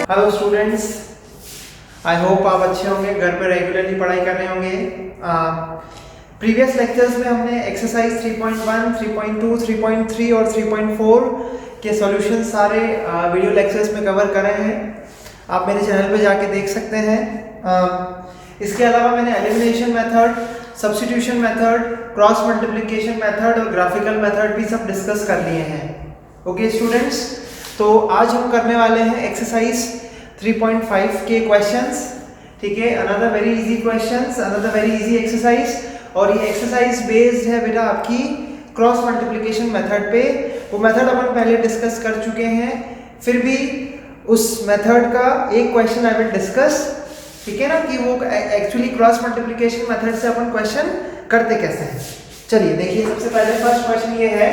Hello students, I hope आप अच्छे होंगे, घर पे रेगुलरली पढ़ाई कर रहे होंगे। प्रीवियस लेक्चर्स में हमने एक्सरसाइज 3.1, 3.2, 3.3 और 3.4 के सॉल्यूशन सारे वीडियो लेक्चर्स में कवर करे हैं। आप मेरे चैनल पे जाके देख सकते हैं। इसके अलावा मैंने elimination method, substitution method, cross multiplication method और ग्राफिकल मेथड भी सब डिस्कस कर लिए हैं। ओके स्टूडेंट्स, तो आज हम करने वाले हैं एक्सरसाइज 3.5 के क्वेश्चंस। ठीक है, another very easy questions, another very easy exercise. और ये एक्सरसाइज बेस्ड है बेटा आपकी क्रॉस मल्टीप्लिकेशन मेथड पे। वो मेथड अपन पहले डिस्कस कर चुके हैं, फिर भी उस मेथड का एक क्वेश्चन आई विल डिस्कस। ठीक है ना, कि वो एक्चुअली क्रॉस मल्टीप्लिकेशन मेथड से अपन क्वेश्चन करते कैसे हैं। चलिए देखिए, सबसे पहले फर्स्ट क्वेश्चन ये है,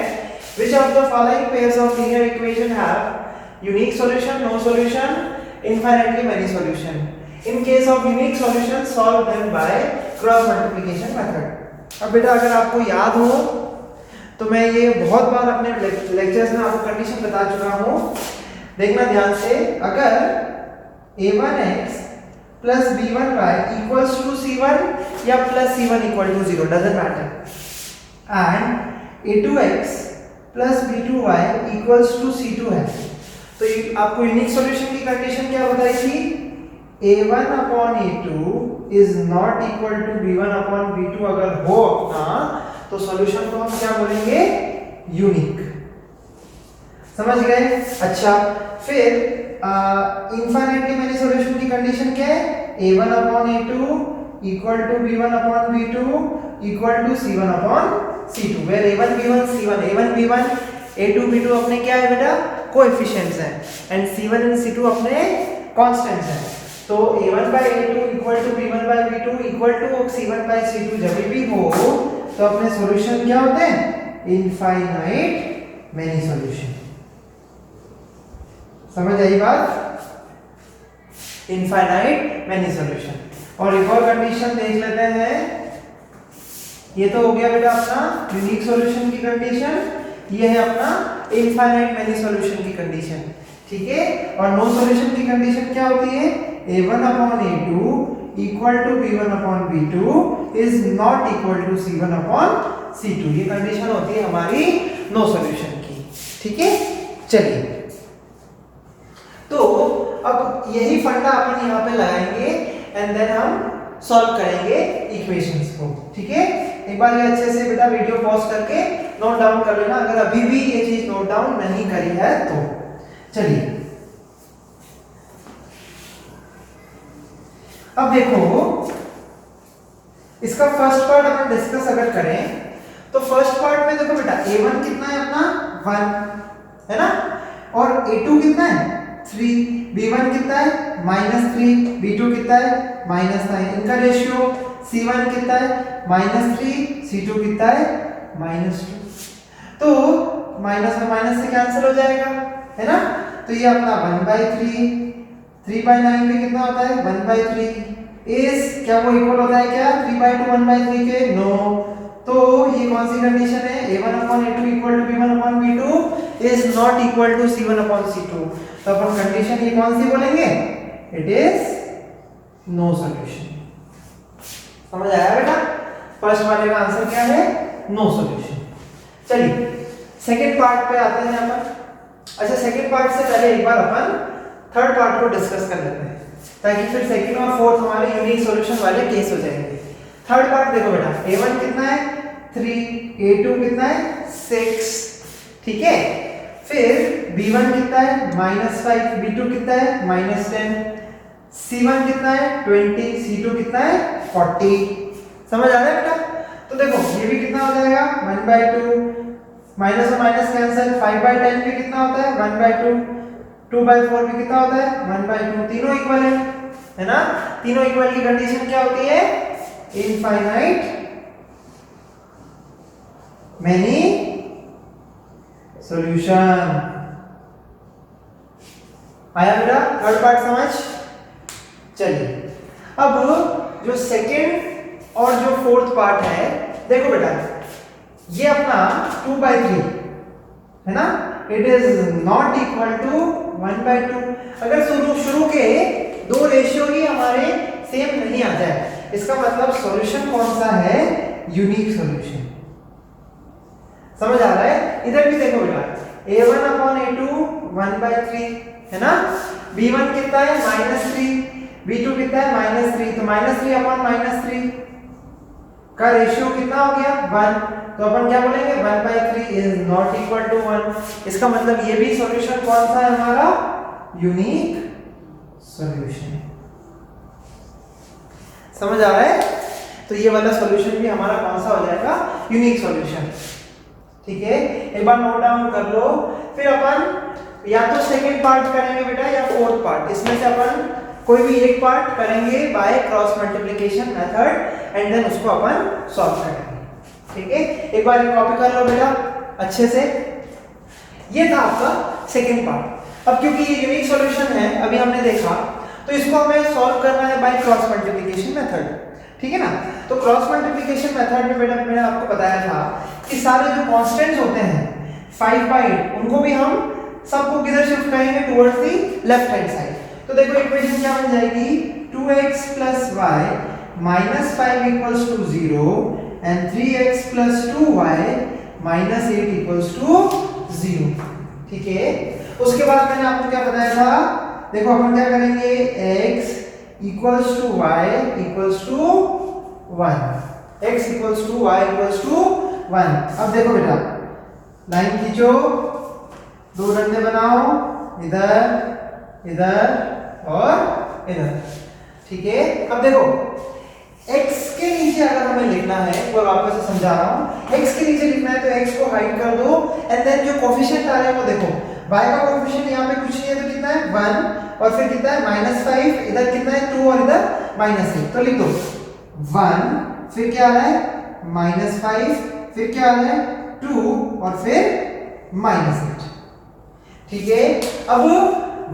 which of the following pairs of linear equation have unique solution, no solution, infinitely many solution? In case of unique solution, solve them by cross multiplication method. अब बेटा अगर आपको याद हो तो मैं ये बहुत बार अपने लेक्चर्स में आपको कंडीशन बता चुका हूँ। देखना ध्यान से, अगर a1x plus b1y equals to c1 या plus c1 equal to 0, doesn't matter, and a2x plus b2y equals to c2 है, तो आपको यूनिक सॉल्यूशन की कंडीशन क्या बताई थी? a1 upon a2 is not equal to b1 upon b2 अगर हो अपना, तो सॉल्यूशन को हम क्या बोलेंगे? यूनिक। समझ गए? अच्छा, फिर इनफाइनाइटली मेनी सॉल्यूशन की कंडीशन क्या है? a1 upon a2 equal to b1 upon b2 equal to c1 upon c2, where a1 b1 c1, a1 b1 a2 b2 अपने क्या है बेटा? कोएफिशिएंट्स हैं, एंड c1 एंड c2 अपने कांस्टेंट्स हैं। तो a1 by a2 equal to b1 by b2 equal to c1 by c2 जब भी हो तो अपने सॉल्यूशन क्या होते हैं? Infinite many solution. समझ आई बात? Infinite many solution. और एक और कंडीशन देख लेते हैं। ये तो हो गया बेटा अपना यूनिक सॉल्यूशन की कंडीशन, ये है अपना इनफाइनाइट मेनी सॉल्यूशन की कंडीशन। ठीक है, और नो सॉल्यूशन की कंडीशन क्या होती है? a1 upon a2 equal to b1 upon b2 is not equal to c1 upon c2। ये कंडीशन होती है हमारी नो सॉल्यूशन की। ठीक है, चलिए, तो अब यही फंडा अपन यहाँ पे लगाएंगे एंड देन हम सॉल्व करेंगे इक्वेशंस को। ठीक है, एक बार ये अच्छे से बेटा वीडियो पॉज करके नोट डाउन कर लेना, अगर अभी भी ये चीज नोट डाउन नहीं करी है तो। चलिए, अब देखो, इसका फर्स्ट पार्ट अपन डिस्कस अगर करें तो फर्स्ट पार्ट में देखो बेटा a1 कितना है अपना? 1 है ना, और a2 कितना है? 3, b1 कितना है? -3, b2 कितना है? -9। इनका रेशियो c1 कितना है? -3, c2 कितना है? -2। तो माइनस में माइनस से कैंसिल हो जाएगा, है ना। तो ये अपना 1/3, 3/9 में कितना होता है? 1/3। इस क्या वो इक्वल होता है क्या 3/2 1/3 के? नो। तो ये कौन सी कंडीशन है? a1 upon a2 equal to b1 upon b2 is not equal to c1 upon c2। तो अपन कंडीशन ये कौन सी बोलेंगे? It is no solution. समझ आया बेटा? फर्स्ट वाले का आंसर क्या है? No solution. चलिए सेकंड पार्ट पे आते हैं अपन। अच्छा, सेकंड पार्ट से पहले एक बार अपन थर्ड पार्ट को डिस्कस कर लेते हैं, ताकि फिर सेकंड और फोर्थ हमारे यूनिक सॉल्यूशन वाले केस हो जाएंगे। थर्ड पार्ट देखो बेटा, a1 कितना है? 3, a2 कितना है? 6। ठीक है, फिर b1 कितना है? -5, b2 कितना है? -10, c1 कितना है? 20, c2 कितना है? 40। समझ आ रहा है बेटा? तो देखो ये भी कितना हो जाएगा? 1/2, माइनस और माइनस कैंसिल, 5/10 भी कितना होता है? 1/2, 2/4 भी कितना होता है? 1/2। तीनों इक्वल है ना। तीनों इक्वल की कंडीशन क्या होती है? Infinite many solution. आया बेटा थर्ड पार्ट समझ? चलिए, अब जो सेकंड और जो फोर्थ पार्ट है, देखो बेटा ये अपना 2/3 है ना, it is not equal to 1/2। अगर शुरू के दो रेशियो ही हमारे सेम नहीं आ जाए, इसका मतलब सॉल्यूशन कौन सा है, यूनिक सॉल्यूशन। समझ आ रहा है? इधर भी देखो बेटा, a1/a2 1/3 है ना, b1 कितना है -3, b2 कितना है -3, तो -3/-3 का रेशियो कितना हो गया 1, तो अपन क्या बोलेंगे 1/3 इज नॉट इक्वल टू 1। इसका मतलब ये भी सॉल्यूशन कौन सा है हमारा, यूनिक सॉल्यूशन। समझ आ रहा है? तो ये वाला सॉल्यूशन भी हमारा कौन सा हो जाएगा, यूनिक सॉल्यूशन। ठीक है, एक बार नोट डाउन कर लो। फिर अपन या तो सेकंड पार्ट करेंगे बेटा या फोर्थ पार्ट, इसमें से अपन कोई भी एक पार्ट करेंगे by cross multiplication method and then उसको अपन सॉल्व करेंगे। ठीक है, एक बार कॉपी कर लो बेटा अच्छे से। ये था आपका सेकंड पार्ट। अब क्योंकि ये यूनिक सॉल्यूशन है अभी हमने देखा, तो इसको हमें सॉल्व करना है बाय क्रॉस मल्टीप्लिकेशन मेथड। ठीक है ना, तो क्रॉस मल्टीप्लिकेशन मेथड में बेटा मैंने आपको बताया था कि सारे जो कांस्टेंट्स होते हैं 5/8 उनको भी हम सबको किधर शिफ्ट करेंगे, towards the left hand side. तो देखो इक्वेशन क्या बन जाएगी, 2x + y - 5 = 0 and 3x + 2y - 8 = 0। ठीक है, उसके बाद मैंने आपको क्या बताया था, देखो अपन क्या करेंगे, x = y = 1, x = y = 1। अब देखो बेटा लाइन खींचो, दो डंडे बनाओ, इधर इधर और इधर। ठीक है, अब देखो x के नीचे अगर हमें लिखना है, वो वापस से समझा रहा हूं, x के नीचे लिखना है तो x को हाइड कर दो एंड देन जो कोफिशिएंट आ रहा है वो देखो, y का कोफिशिएंट यहाँ पे कुछ नहीं है तो कितना है 1 और फिर कितना है -5, इधर कितना है 2 और इधर -8, तो लिख दो 1, फिर क्या आ रहा है -5, फिर क्या आ रहा है 2 और फिर -8। ठीक है, अब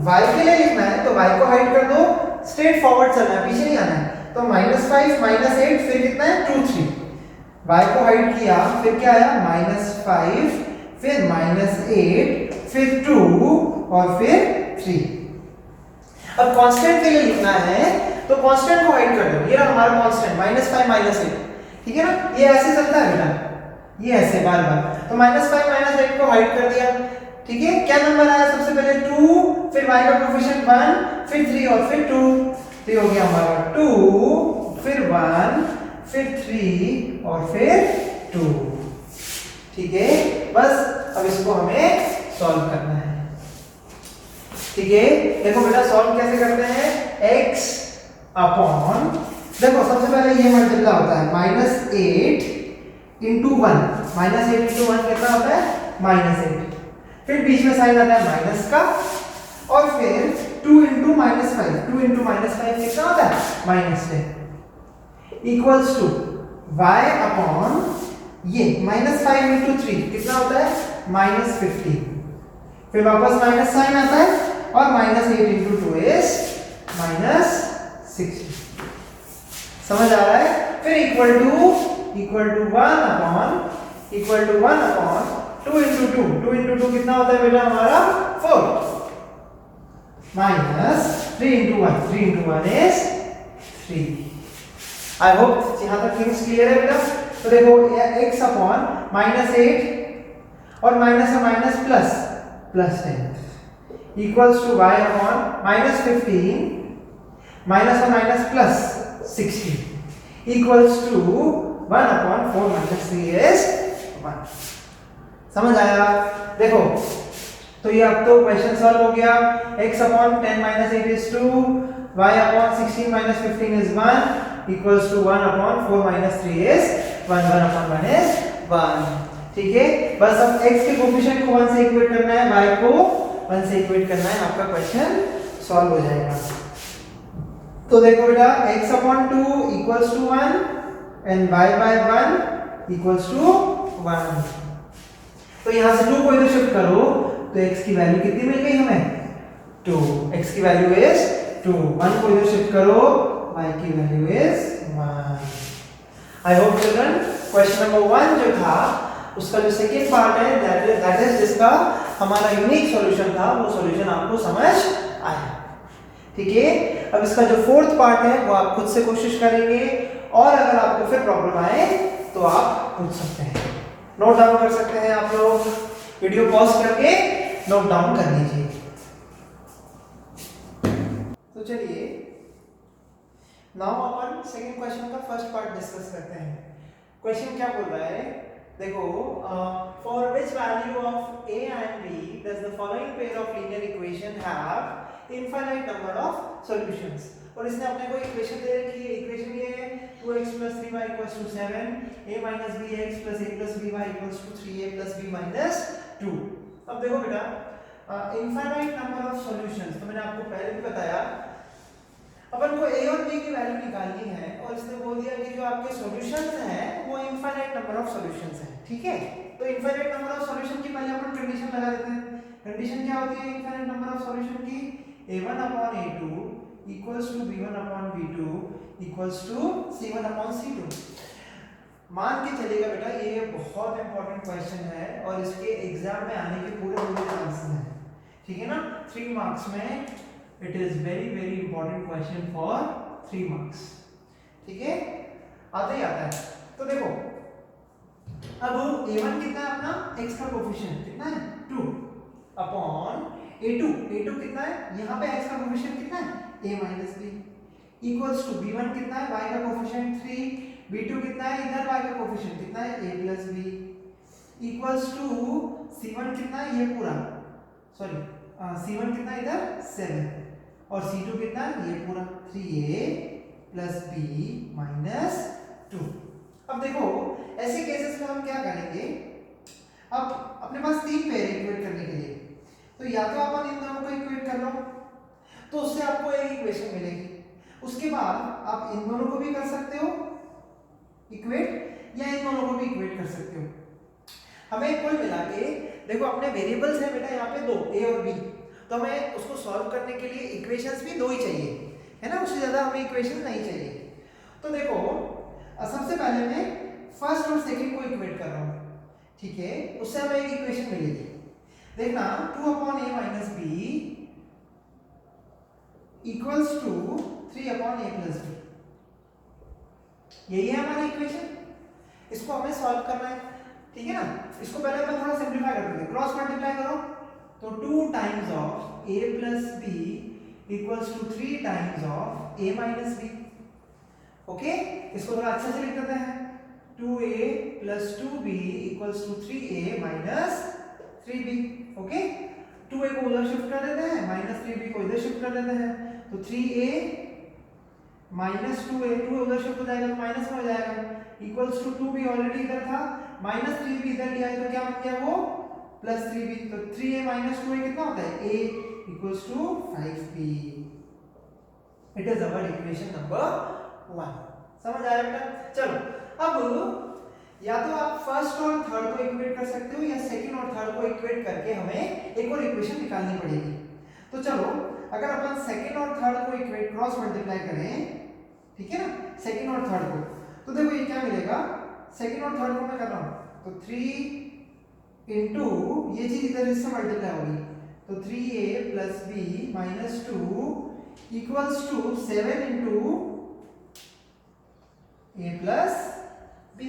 y के लिए लिखना है तो y को हाइड कर दो, स्ट्रेट फॉरवर्ड चलना है, पीछे नहीं आना है, तो -5 -8 फिर कितना है 2 3, y को हाइड किया, फिर क्या आया -5 फिर -8 फिर 2 और फिर 3। अब कांस्टेंट के लिए लिखना है तो कांस्टेंट को हाइड कर दो, ये रहा हमारा कांस्टेंट -5 -8। ठीक है ना, ये ऐसे चलता है बेटा, ये ऐसे बार बार, तो -5 -8 को हाइड कर दिया। ठीक है, क्या नंबर आया सबसे पहले 2, फिर y का कोफिशिएंट 1 फिर 3 और फिर 2, तो हो गया हमारा 2 फिर 1 फिर 3 और फिर 2। ठीक है, बस अब इसको हमें सॉल्व करना है। ठीक है, देखो बेटा सॉल्व कैसे करते हैं, x अपॉन, देखो सबसे पहले ये मल्टीप्लाई होता है -8 × 1, -8 × 1 कितना होता है -8, फिर बीच में साइन आता है माइनस का, और फिर 2 × -5, 2 × -5 कितना होता है -10 इक्वल्स टू y अपॉन ये -5 × 3 कितना होता है -15, फिर वापस माइनस साइन आता है और -8 × 2 इज -60। समझ आ रहा है? फिर इक्वल टू 1 अपॉन 2 × 2, 2 × 2 कितना होता है बेटा हमारा 4, माइनस 3 × 1, 3 × 1 इज 3। आई होप यहाँ तक थिंग्स क्लियर है बेटा। तो देखो x अपॉन -8 और माइनस और minus plus 10 equals to y upon -15 minus और minus plus 16 equals to 1 upon 4 - 3 is 1। समझ आया? देखो तो ये अब तो क्वेश्चन सॉल्व हो गया। x upon 10 - 8 is 2, y upon 16 - 15 is 1 equals to 1 upon 4 - 3 is 1, 1 upon 1 is 1। ठीक है, बस अब x के कोफिशिएंट को 1 से इक्वेट करना है, y को 1 से इक्वेट करना है, आपका क्वेश्चन सॉल्व हो जाएगा। तो देखो बेटा x upon 2 equals to 1 and y by 1 equals to 1। तो यहां से 2 को इधर शिफ्ट करो तो x की वैल्यू कितनी मिल गई हमें 2, x की वैल्यू इज 2। 1 को इधर शिफ्ट करो, y की value is 1। I hope children question number 1 जो था उसका जो सेकंड पार्ट है दैट इज जिसका हमारा यूनिक सॉल्यूशन था वो सॉल्यूशन आपको समझ आया। ठीक है, अब इसका जो फोर्थ पार्ट है वो आप खुद से कोशिश करेंगे और अगर आपको फिर प्रॉब्लम आए तो आप पूछ सकते हैं, नोट डाउन कर सकते हैं। आप लोग वीडियो पॉज करके नोट डाउन कर लीजिए। तो चलिए नाउ अपन सेकंड क्वेश्चन का फर्स्ट पार्ट डिस्कस करते हैं। क्वेश्चन क्या बोल रहा है, देखो, for which value of a and b does the following pair of linear equation have infinite number of solutions. और इसने अपने को इक्वेशन दे रखी है, इक्वेशन ये है 2x + 3y = 7, a - bx + a + by = 3a + b - 2। अब देखो बेटा, इनफाइनाइट नंबर ऑफ सॉल्यूशंस, तो मैंने आपको पहले भी बताया अपन को a और b की वैल्यू निकालनी है और इसने बोल दिया कि जो आपके सॉल्यूशंस हैं वो इनफाइनाइट नंबर ऑफ सॉल्यूशंस हैं। ठीक है, तो इनफाइनाइट नंबर ऑफ सॉल्यूशन की पहले अपन कंडीशन लगा देते हैं। कंडीशन क्या होती है इनफाइनाइट नंबर ऑफ सॉल्यूशन की, a1/a2 = b1/b2 = c1/c2। मान के चलेगा बेटा, ये बहुत इंपॉर्टेंट क्वेश्चन है और इसके एग्जाम में आने के पूरे चांसेस हैं। ठीक है ना, 3 मार्क्स में it is very important question for 3 marks. ठीक है, आता ही आता है। तो देखो, अब a1 कितना है अपना, x का कोफिशिएंट कितना है 2 अपॉन a2 कितना है, यहाँ पे x का कोफिशिएंट कितना है a - b equals to b1 कितना है, y का कोफिशिएंट 3, b2 कितना है, इधर y का कोफिशिएंट कितना है a + b equals to c1 कितना है, ये पूरा, सॉरी c1 कितना है इधर 7 और c2 कितना है ये पूरा 3a + b - 2। अब देखो ऐसे केसेस में हम क्या करेंगे, अब अपने पास 3 पेयर इक्वेट करने के लिए, तो या तो अपन इन दोनों को इक्वेट कर लो तो उससे आपको एक इक्वेशन मिलेगी। उसके बाद आप इन दोनों को भी कर सकते हो इक्वेट या इन दोनों को भी इक्वेट कर सकते हो। हमें कुल मिला के देखो अपने वेरिएबल्स हैं बेटा यहाँ पे 2 a और b, तो हमें उसको सॉल्व करने के लिए इक्वेशंस भी 2 ही चाहिए, है ना, उससे ज्यादा हमें इक्वेशन नहीं चाहिए। तो देखो सबसे पहले मैं फर्स्ट और सेकंड को इक्वेट कर रहा हूँ। ठीक है, उससे हमें एक इक्वेशन मिलेगी, देखना 2/a - b equals to 3/a + b। यही है हमारी इक्वेशन, इसको हमें सॉल्व करना है। ठीक है ना, इसको पहले मैं थोड़ा सिंपलीफाई कर देते हैं, क्रॉस मल्टीप्लाई करो तो 2 times of a + b equals to 3 times of a - b। Okay, इसको थोड़ा अच्छे से लिख देते हैं, 2a + 2b equals to 3a - 3b। Okay, 2a को उधर शिफ्ट कर देते हैं, -3b को इधर शिफ्ट कर देते हैं, तो 3a - 2a, 2 उधर शिफ्ट हो जाएगा तो माइनस में हो जाएगा, इक्वल्स टू 2b ऑलरेडी इधर था, -3b इधर लिया है तो क्या बन गया वो +3b, तो 3a - 2a कितना होता है a equals to 5b। It is our equation number 1। समझ आया बेटा? चलो अब या तो आप फर्स्ट और थर्ड को इक्वेट कर सकते हो या सेकंड और थर्ड को इक्वेट करके हमें एक और इक्वेशन निकालनी पड़ेगी। तो चलो अगर अपन सेकंड और थर्ड को इक्वेट क्रॉस मल्टीप्लाई करें, ठीक है ना, सेकंड और थर्ड को, तो देखो ये क्या मिलेगा, सेकंड और थर्ड को मैं कर रहा हूं तो 3 इंटू ये चीज इधर इससे मल्टीप्लाई होगी तो 3a + b - 2 equals to 7 into a + b।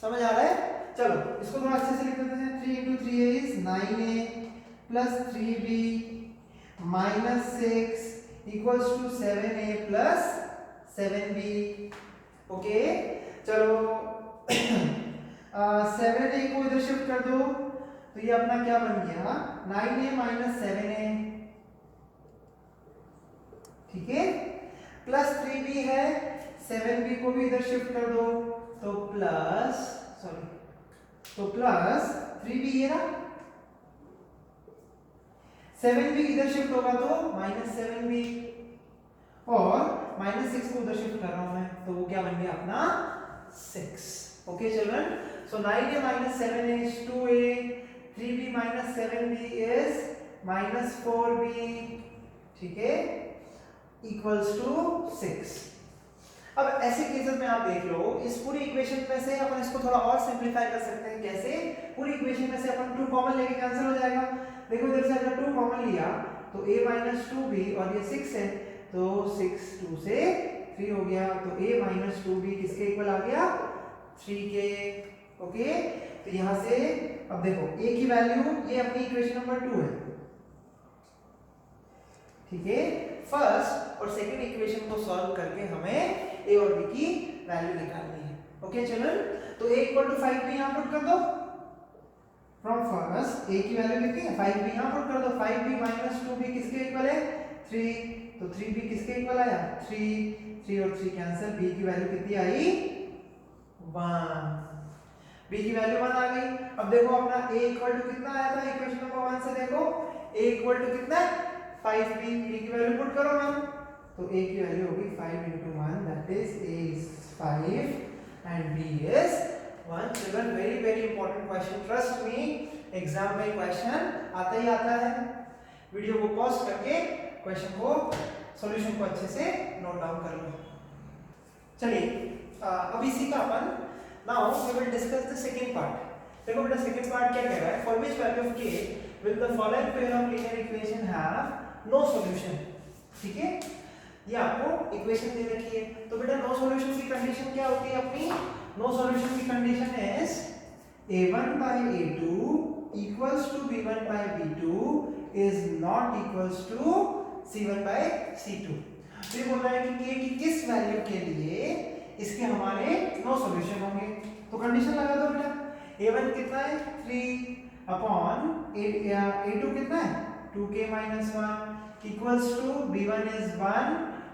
समझ आ रहा है? चलो इसको थोड़ा अच्छे से लिख देते हैं, 3 into 3a is 9a + 3b - 6 equals to 7a + 7b। Okay, चलो 7a को इधर शिफ्ट कर दो तो ये अपना क्या बन गया 9a - 7a। ठीक है, प्लस 3b है, 7b को भी इधर शिफ्ट कर दो तो प्लस 3b ये ना, 7b इधर शिफ्ट होगा तो -7b और -6 को उधर शिफ्ट कर रहा हूं मैं तो वो क्या बन गया अपना 6। Okay children, so 9a - 7a is 2a, 3b - 7b is -4b। ठीक है, इक्वल्स टू 6। अब ऐसे केसेस में आप देख लो, इस पूरी इक्वेशन में से अपन इसको थोड़ा और सिंपलीफाई कर सकते हैं। कैसे? पूरी इक्वेशन में से अपन 2 कॉमन लेके कैंसिल हो जाएगा। देखो इधर से अगर 2 कॉमन लिया तो a 2b और ये 6 है, तो 6 2 से 3 हो गया, तो a 2b किसके इक्वल आ गया? 3 के। ओके, तो यहां से अब देखो a की वैल्यू, ये अपनी इक्वेशन नंबर 2 है, ठीक है। फर्स्ट और सेकंड इक्वेशन को सॉल्व करके हमें a और b की वैल्यू निकालनी है। ओके चिल्ड्रन, तो a = 5b यहां पुट कर दो। फ्रॉम फर्स्ट a की वैल्यू कितनी है? 5b यहां पुट कर दो। 5b - 2b किसके इक्वल है? 3, तो 3b किसके इक्वल आया? 3 और 3 कैंसिल, b की वैल्यू कितनी आई? 1। b की वैल्यू 1 आ गई। अब देखो अपना a = कितना आया था इक्वेशन नंबर 1 से? देखो a = कितना है? 5b, b की वैल्यू पुट करो 1, तो a की वैल्यू होगी 5 × 1, that is a is 5 and b is 1। Children, very important question, trust me, exam में क्वेश्चन आता ही आता है। वीडियो को पॉज करके क्वेश्चन को, सॉल्यूशन को अच्छे से नोट डाउन कर लो। चलिए अब इसी का अपन now we will discuss the second part. देखो बेटा सेकंड पार्ट क्या कह रहा है? For which value of k will the following pair of linear equation have no solution। ठीक है, ये आपको इक्वेशन दे रखी है, तो बेटा नो सॉल्यूशन की कंडीशन क्या होती है अपनी? नो सॉल्यूशन की condition is a1/a2 = b1/b2 is not equals to c1/c2। तो ये बोल रहा है कि k की किस वैल्यू के लिए इसके हमारे नो सॉल्यूशन होंगे। तो कंडीशन लगा दो बेटा, a1 कितना है? 3 अपॉन a2 कितना है? 2k - 1 equals to b1 is 1,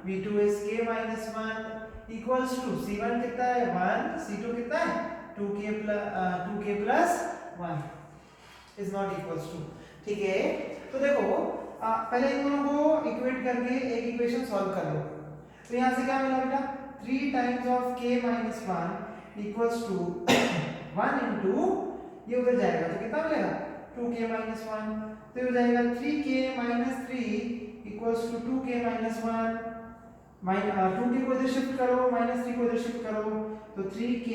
b2 is k - 1 equals to c1 कितना है? 1, c2 कितना है? 2k plus 1 is not equals to. ठीक है, तो देखो पहले इन दोनों को इक्वेट करके एक इक्वेशन सॉल्व कर लो। तो यहां से क्या मिला बेटा? 3 times of k - 1 equals to 1 into, ये उधर जाएगा तो कितना मिलेगा? 2k - 1, तो ये हो जाएगा 3k - 3 equals to 2k - 1, 2k को इधर शिफ्ट करो, -3 को इधर शिफ्ट करो, तो 3k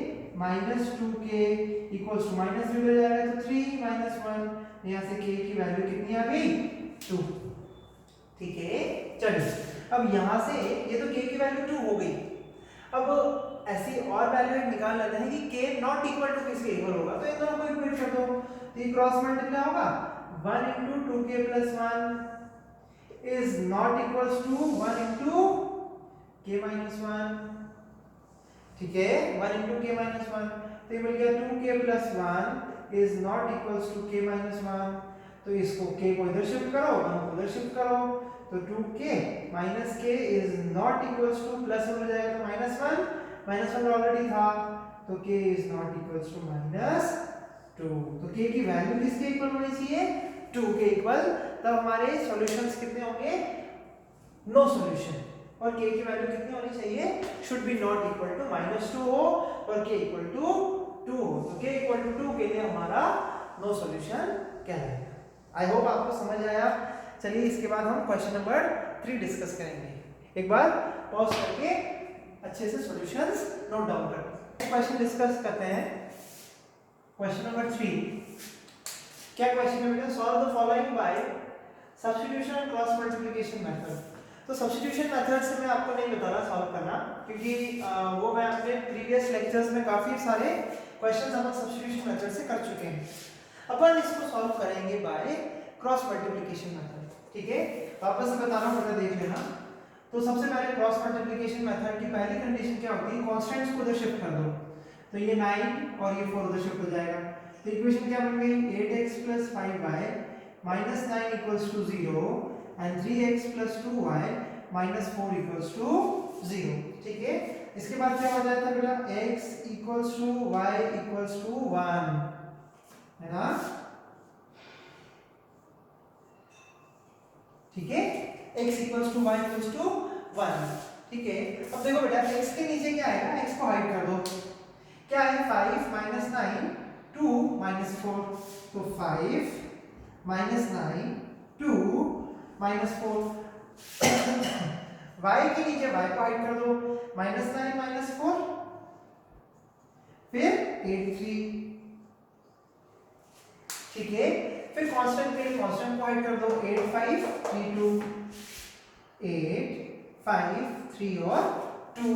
- 2k इक्वल्स टू -3 उधर जाएगा तो 3 - 1, यहाँ से k की वैल्यू कितनी आ गई? 2। ठीक है, चलिए अब यहाँ से ये तो k की वैल्यू 2 हो गई। अब ऐसी और वैल्यू निकाल लेते हैं कि k नॉट इक्वल टू किसके इक्वल होगा, तो इन दोनों को इक्वेट कर दो, तो ये क्रॉस मल्टीप्लाई होगा, 1 × 2k + 1 is not equals to 1 × k - 1। ठीक है, 1 × k - 1, तो ये मिल गया 2k + 1 is not equals to k - 1, तो इसको k को इधर शिफ्ट करो, 1 को इधर शिफ्ट करो, तो 2k - k is not equals to plus हो जाएगा तो -1 ऑलरेडी था, तो k is not equals to -2, तो k की वैल्यू किसके इक्वल होनी चाहिए? 2 के इक्वल। तब हमारे सॉल्यूशंस कितने होंगे? No solution. और k की वैल्यू कितनी होनी चाहिए? Should be not equal to -2 हो और k इक्वल टू 2 हो, तो k इक्वल टू 2 के लिए हमारा नो सॉल्यूशन कहलाएगा। आई होप आपको समझ आया। चलिए इसके बाद हम क्वेश्चन नंबर 3 डिस्कस करेंगे। एक बार पॉज करके अच्छे से सॉल्यूशंस नोट डाउन कर लो। क्वेश्चन डिस्कस करते हैं। क्वेश्चन नंबर 3, क्या क्वेश्चन है बेटा? Solve the following bye substitution and cross multiplication method. तो सब्स्टिट्यूशन मेथड से मैं आपको नहीं बता रहा सॉल्व करना, क्योंकि वो मैं अपने प्रीवियस लेक्चर्स में काफी सारे क्वेश्चंस हम सब्स्टिट्यूशन मेथड से कर चुके हैं। अपन इसको सॉल्व करेंगे बाय क्रॉस मल्टीप्लिकेशन मेथड। ठीक है, वापस से बता रहा हूं, बेटा देख लेना। तो सबसे पहले क्रॉस मल्टीप्लिकेशन मेथड की पहली कंडीशन क्या होती है? कांस्टेंट्स को उधर शिफ्ट कर दो, तो ये 9 और ये 4 उधर शिफ्ट हो जाएगा, तो इक्वेशन क्या बन गई? 8x + 5y - 9 = 0 and 3x + 2y - 4 = 0। ठीक है, इसके बाद क्या हो जाता है बेटा? x = y = 1, है ना? ठीक है, x = y = 1। ठीक है, अब देखो बेटा x के नीचे क्या आएगा? x को हाइड कर दो, क्या है? 5 - 9 2 - 4, तो 5 - 9 2 - 4 y के नीचे y को हाइड कर दो, -9 -4 फिर 8 3, ठीक है। फिर कांस्टेंट के लिए कांस्टेंट को हाइड कर दो, 8 5 3 2, 8 5 3 और 2,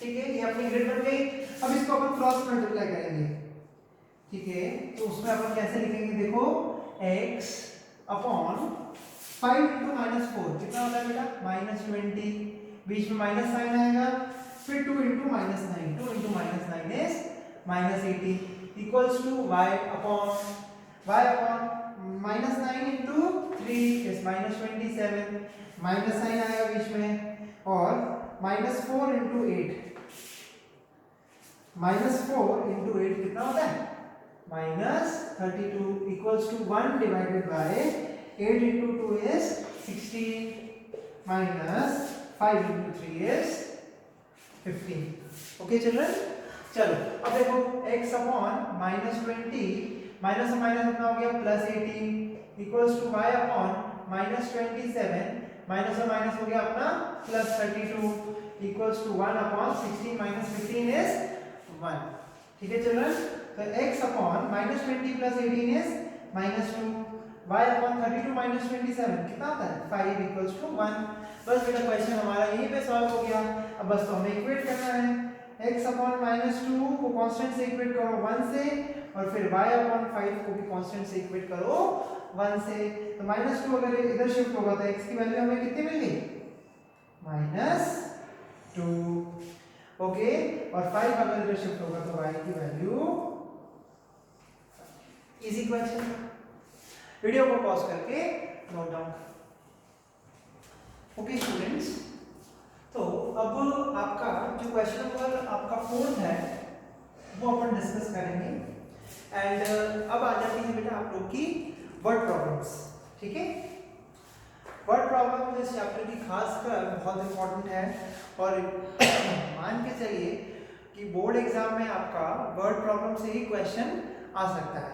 ठीक है। ये अपनी ग्रिड बन गई। अब इसको अपन क्रॉस मल्टीप्लाई करेंगे, ठीक है। तो उसमें अपन कैसे लिखेंगे, देखो x अपॉन 5 इंटू -4 कितना होता है बेटा, -20, बीच में माइनस साइन आएगा, फिर 2 into -9, 2 into -9 is -18 equals to y upon -9 into 3 is -27, minus sign आएगा बीच में, और -4 इंटू 8, -4 इंटू 8 कितना होता है, -32 equals to 1 divided by 8 into 2 is 16 minus 5 into 3 is 15। Okay children, चलो अब देखो x अपॉन -20 माइनस से माइनस कितना हो गया, +18 equals to y upon -27 minus से माइनस हो गया अपना +32 equals to 1 upon 16 minus 15 is 1, ठीक है चिल्ड्रन। तो x upon -20 + 18 is -2, y upon 32 - 27 कितना होता है 5 इक्वल्स टू 1। बस बेटा क्वेश्चन हमारा यहीं पे सॉल्व हो गया। अब बस तो हमें इक्वेट करना है, x अपॉन -2 को कांस्टेंट से इक्वेट करो 1 से, और फिर y अपॉन 5 को भी कांस्टेंट से इक्वेट करो 1 से। तो -2 अगर इधर शिफ्ट होगा तो x की वैल्यू हमें कितनी मिल गई, -2, ओके। और 5 अगर इधर शिफ्ट होगा तो y की वैल्यू, इजी क्वेश्चन। वीडियो को पॉज करके नोट डाउन। ओके स्टूडेंट्स, तो अब आपका जो क्वेश्चन नंबर आपका 4th है वो अपन डिस्कस करेंगे। एंड अब आ जाती है बेटा आप लोग की वर्ड प्रॉब्लम्स, ठीक है। वर्ड प्रॉब्लम इस चैप्टर की खासकर बहुत इंपॉर्टेंट है, और मान के चलिए कि बोर्ड एग्जाम में आपका वर्ड प्रॉब्लम से ही क्वेश्चन आ सकता है,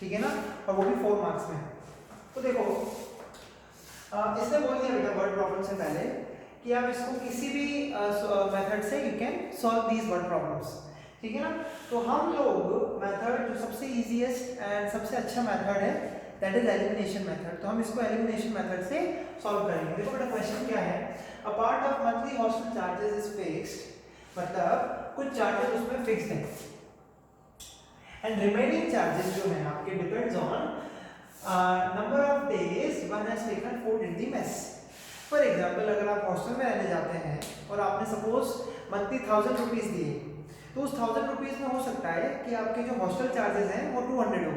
ठीक है ना, और वो भी 4 मार्क्स में। तो देखो इसने बोल दिया बेटा वर्ड प्रॉब्लम से पहले कि आप इसको किसी भी मेथड से you can solve these word problems, ठीक है ना। तो हम लोग मेथड जो सबसे इजीएस्ट एंड सबसे अच्छा मेथड है दैट इज एलिमिनेशन मेथड, तो हम इसको एलिमिनेशन मेथड से सॉल्व करेंगे। देखो बेटा क्वेश्चन क्या है, a part of monthly hostel charges is fixed, मतलब कुछ चार्जेस उसमें फिक्स्ड हैं, एंड रिमेनिंग चार्जेस जो है आपके depends on number of days one has taken food in the mess. For example अगर आप हॉस्टल में रहने जाते हैं और आपने सपोज मंथली 1000 रुपीज दिए, तो उस 1000 रुपीज में हो सकता है कि आपके जो हॉस्टल चार्जेस हैं वो 200 हो,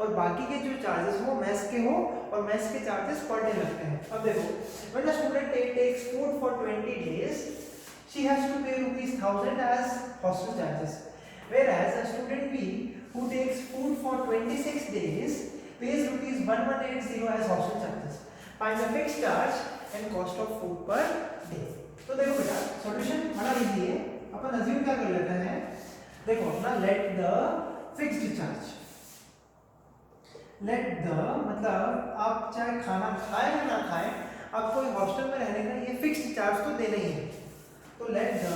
और बाकी के जो चार्जेस हो मेस के हो, और मेस के चार्जेस पर डे लगते हैं। अब देखो when a student takes food for 20 days she has to pay ₹1000 as hostel charges, whereas a student B who takes food for 26 days pays ₹1180 as hostel charges. Find the fixed charge and cost of food per day. तो देखो बेटा solution बड़ा easy है, अपन assume क्या कर लेते हैं, देखो अपना late the fixed charge, let the मतलब आप चाहे खाना खाएं या ना खाएं, आपको हॉस्टल में रहने का ये फिक्स्ड चार्ज तो देना ही है। तो let the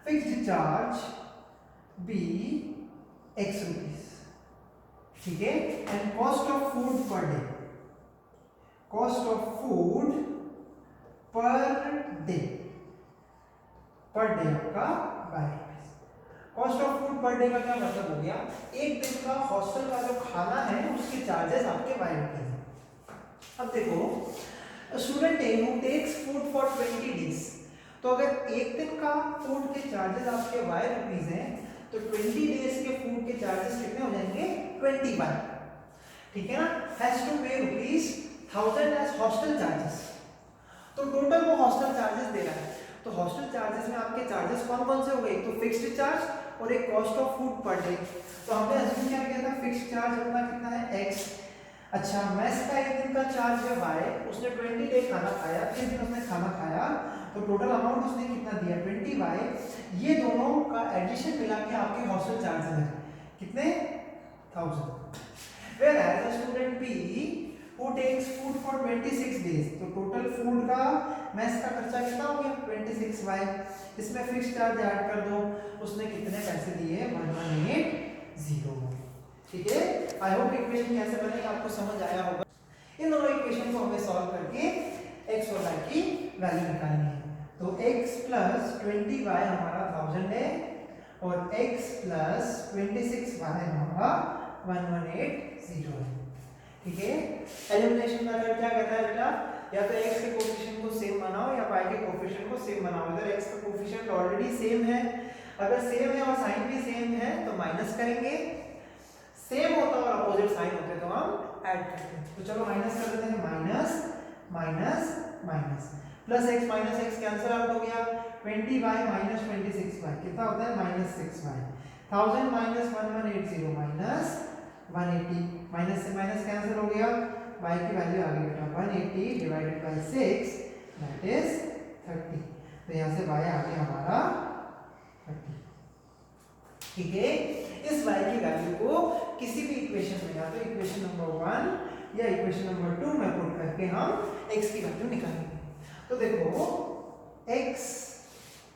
fixed charge be x rupees, ठीक है, and cost of food per day, cost of food per day आपका ₹12। Cost of food per day का क्या मतलब हो गया, एक दिन का हॉस्टल का जो खाना है उसके चार्जेस आपके ₹12 हैं। अब देखो student A who takes food for 20 days, तो अगर एक दिन का फूड के चार्जेस आपके ₹12 हैं, तो 20 डेज के फूड के चार्जेस कितने हो जाएंगे 21, ठीक है ना। हैज टू पे ₹1000 एज हॉस्टल चार्जेस, तो टोटल वो हॉस्टल चार्जेस दे रहा है। तो हॉस्टल चार्जेस में आपके चार्जेस कौन कौन से हो गए, एक तो फिक्स्ड चार्ज और एक cost of food per day. तो हमने अज्यूम क्या किया था, फिक्स्ड चार्ज अपना कितना है x, अच्छा मेस का एक दिन का चार्ज है y, उसने 20 डे खाना खाया, 3 दिन उसने खाना खाया, तो टोटल अमाउंट उसने कितना दिया 20y, ये दोनों का एडिशन मिला के आपके हॉस्टल चार्जेस हैं कितने 1000। Whereas a student B who takes food for 26 days, तो टोटल फूड का मेस का खर्चा कितना हो गया 26y, इसमें फिक्स चार्ज ऐड कर दो, उसने कितने पैसे दिए 1180। ठीक है, आई होप इक्वेशन कैसे बनेगा आपको समझ आया होगा। इन दोनों इक्वेशन को हमें सॉल्व करके x और y की वैल्यू निकालनी है। तो x प्लस 20y हमारा 1000 है और x प्लस 26y हमारा 1180 है। ठीक है, एलिमिनेशन मेथड क्या कहता है बेटा, या तो x के कोएफिशिएंट को सेम बनाओ या y के कोएफिशिएंट को सेम बनाओ। अगर x का कोएफिशिएंट ऑलरेडी सेम है, अगर सेम है और साइन भी सेम है तो माइनस करेंगे, सेम होता और अपोजिट साइन होते तो हम ऐड करते हैं। तो चलो माइनस कर देते हैं, minus minus minus plus x minus x cancel out हो गया, 20y माइनस 26y कितना होता है -6y, 1000 माइनस 1180 माइनस 180, माइनस से माइनस कैंसिल हो गया, y की वैल्यू आ गई बेटा 180 डिवाइडेड बाय 6 दैट इज 30। तो यहाँ से y आ गया हमारा 30। ठीक है, इस y की वैल्यू को किसी भी इक्वेशन में या तो इक्वेशन नंबर 1 या इक्वेशन नंबर 2 में पुट करके हम x की वैल्यू निकालेंगे। तो देखो x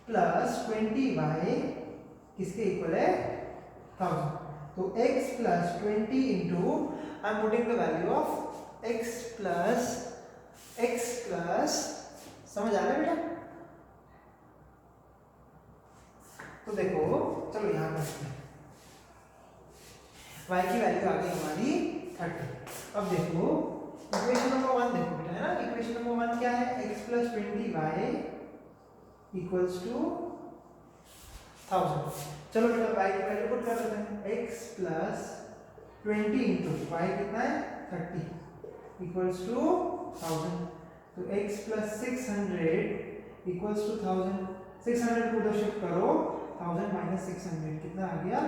प्लस 20y किसके इक्वल है 1000, तो x plus 20 into I am putting the value of x plus समझ आ रहा है बेटा। तो देखो चलो यहां करते हैं, y की वैल्यू आ गई हमारी 30। अब देखो इक्वेशन नंबर 1 देखो बेटा, है ना, इक्वेशन नंबर 1 क्या है, x plus 20y equals to 1000। चलो बेटा y की वैल्यू पुट कर देते हैं, x प्लस 20 इंटू y कितना है 30 इक्वल्स टू 1000, तो x प्लस 600 इक्वल्स टू 1000, 600 को उधर शिफ्ट करो, 1000 माइनस 600 कितना आ गया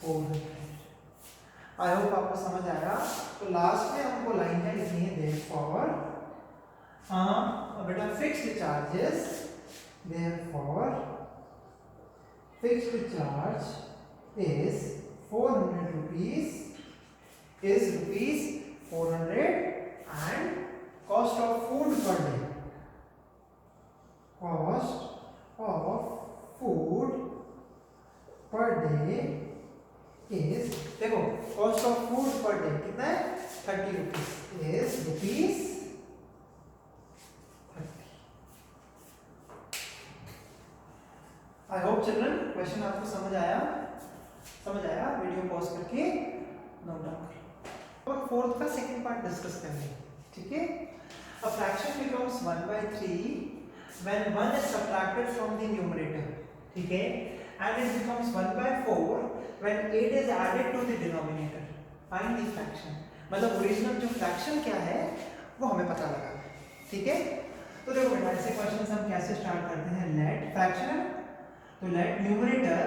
400। आई होप आपको समझ आया। तो लास्ट में हमको लाइन क्या लिखनी है, देयरफॉर बेटा fixed charges, therefore fixed charge is 400 rupees, is rupees 400 and cost of food per day, cost of food per day is, देखो cost of food per day कितना है 30 rupees, is rupees 30। I hope children question आपको समझ आया, video pause करके note down करो। अब fourth का सेकंड पार्ट डिस्कस करेंगे। ठीक है, a fraction becomes 1/3 when 1 is subtracted from the numerator, ठीक है, and it becomes 1/4 when 8 is added to the denominator. Find the fraction, मतलब ओरिजिनल जो फ्रैक्शन क्या है वो हमें पता लगा। ठीक है, तो देखो बेटा ऐसे क्वेश्चंस हम कैसे स्टार्ट करते हैं, लेट फ्रैक्शन, तो let numerator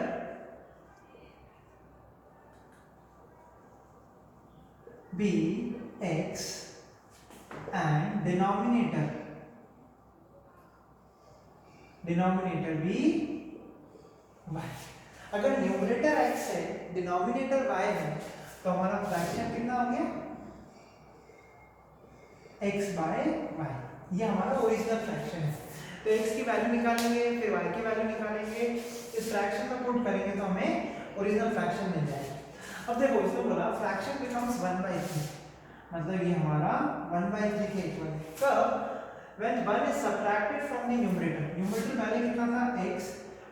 be x and denominator be y। अगर न्यूमरेटर x है डिनोमिनेटर y है तो हमारा फ्रैक्शन कितना हो गया x बाय y, ये हमारा ओरिजिनल फ्रैक्शन है। तो x की वैल्यू निकालेंगे फिर y की वैल्यू निकालेंगे, इस फ्रैक्शन को पुट करेंगे तो हमें ओरिजिनल फ्रैक्शन मिल जाएगा। अब देखो इसमें बोला फ्रैक्शन बिकम्स 1/3, मतलब ये हमारा 1/3 के इक्वल है कब, when 1 is subtracted from the numerator, numerator पहले कितना था x,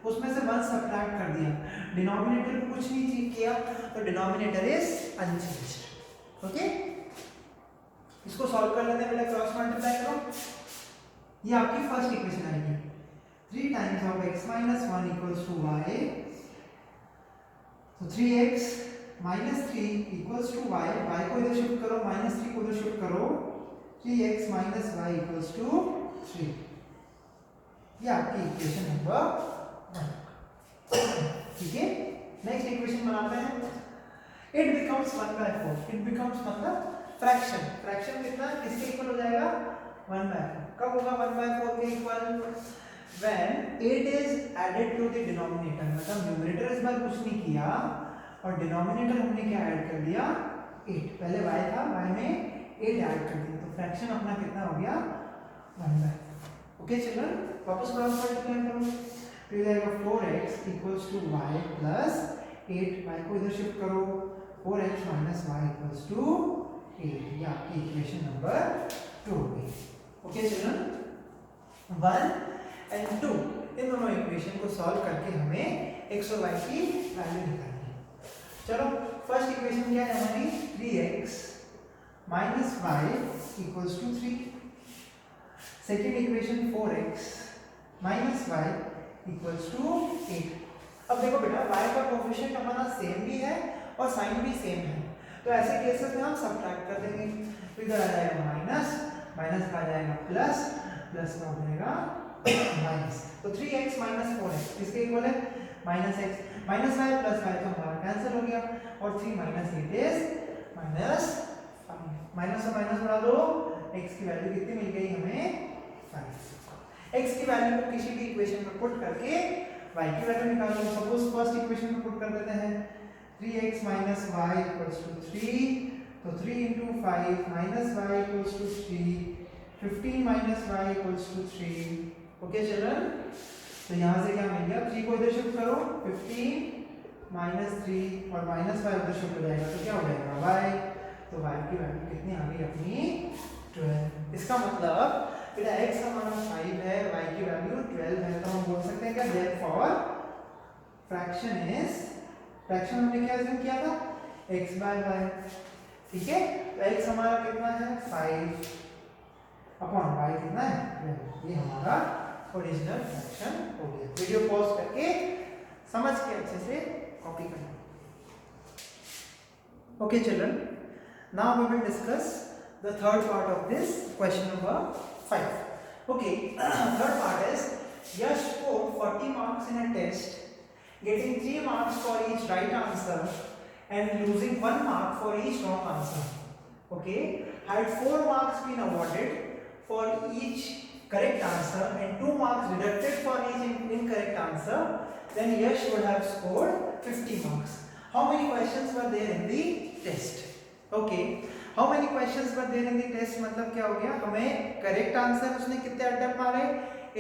उसमें से 1 सब्ट्रैक्ट कर दिया, डिनोमिनेटर को कुछ नहीं किया तो डिनोमिनेटर इज अनचेंज्ड। ओके, इसको सॉल्व कर लेते हैं, पहले क्रॉस मल्टीप्लाई करो, ये आपकी फर्स्ट इक्वेशन आएगी, 3 times of x minus 1 equals to y, तो 3x minus 3 equals to y, y को इधर शिफ्ट करो, minus 3 को इधर शिफ्ट करो, 3x minus y equals to 3, ये आपकी इक्वेशन नंबर 1। ठीक है, नेक्स्ट इक्वेशन बनाते हैं, इट बिकम्स 1/4, इट बिकम्स मतलब फ्रैक्शन, फ्रैक्शन कितना किसके इक्वल हो जाएगा 1/4, कब होगा 1/4 के equal, when 8 is added to the denominator, मतलब न्यूमरेटर इस बार कुछ नहीं किया और डिनोमिनेटर हमने क्या ऐड कर दिया 8, पहले y था, y में 8 ऐड कर देंगे तो फ्रैक्शन अपना कितना हो गया 1/। ओके चिल्ड्रन, वापस मल्टीप्लाई करो तो ये जाएगा 4x equals to y plus 8, y को इधर शिफ्ट करो 4x minus y equals to 8, ये आपकी इक्वेशन नंबर 2 हो गई। ओके चिल्ड्रन, 1 एंड 2 इन दोनों इक्वेशन को सॉल्व करके हमें x और y की वैल्यू निकालनी है। चलो फर्स्ट इक्वेशन क्या है हमारी 3x minus y equals to 3, second equation 4x minus y equals to 8। अब देखो बेटा y का कोफिशिएंट हमारा सेम भी है और साइन भी सेम है, तो ऐसे केसेस में हम सब्ट्रैक्ट कर देंगे, तो इधर आ जाएगा माइनस, माइनस का आ जाएगा प्लस, प्लस का हो जाएगा माइनस, तो 3x माइनस 4x किसके इक्वल है minus x, minus y plus y तो हमारा कैंसिल हो गया और 3 माइनस 8 इज माइनस 5, माइनस से माइनस बढ़ा दो, x की वैल्यू कितनी मिल गई हमें 5। x की वैल्यू को किसी भी इक्वेशन में पुट करके y की वैल्यू निकालो। सपोज फर्स्ट इक्वेशन में पुट कर देते हैं 3x minus y equals to 3, तो 3 into 5 minus y equals to 3, 15 minus y equals to 3। Okay children, तो यहाँ से क्या मिल गया 3 को इधर शिफ्ट करो 15 माइनस 3 और माइनस y उधर शिफ्ट हो जाएगा तो क्या हो जाएगा y, तो y की वैल्यू कितनी आ गई अपनी 12। इसका मतलब बेटा x हमारा 5 है, y की वैल्यू 12 है, तो हम बोल सकते हैं क्या देयरफॉर फ्रैक्शन इज, फ्रैक्शन हमने क्या अज्यूम किया था x बाय y, ठीक है, तो x हमारा कितना है 5 अपॉन y कितना है 12, ये हमारा ओरिजिनल फ्रैक्शन हो गया। वीडियो पॉज करके समझ के अच्छे से कॉपी करना। Okay children, now we will discuss the third part of this question number 5. Okay, third part is Yash scored 40 marks in a test, getting 3 marks for each right answer and losing 1 mark for each wrong answer. Okay, had 4 marks been awarded for each correct answer and 2 marks deducted for each incorrect answer, then Yash would have scored 50 marks. How many questions were there in the test? Okay, how many questions were there in the test, मतलब क्या हो गया हमें correct answer उसने कितने attempt मारे,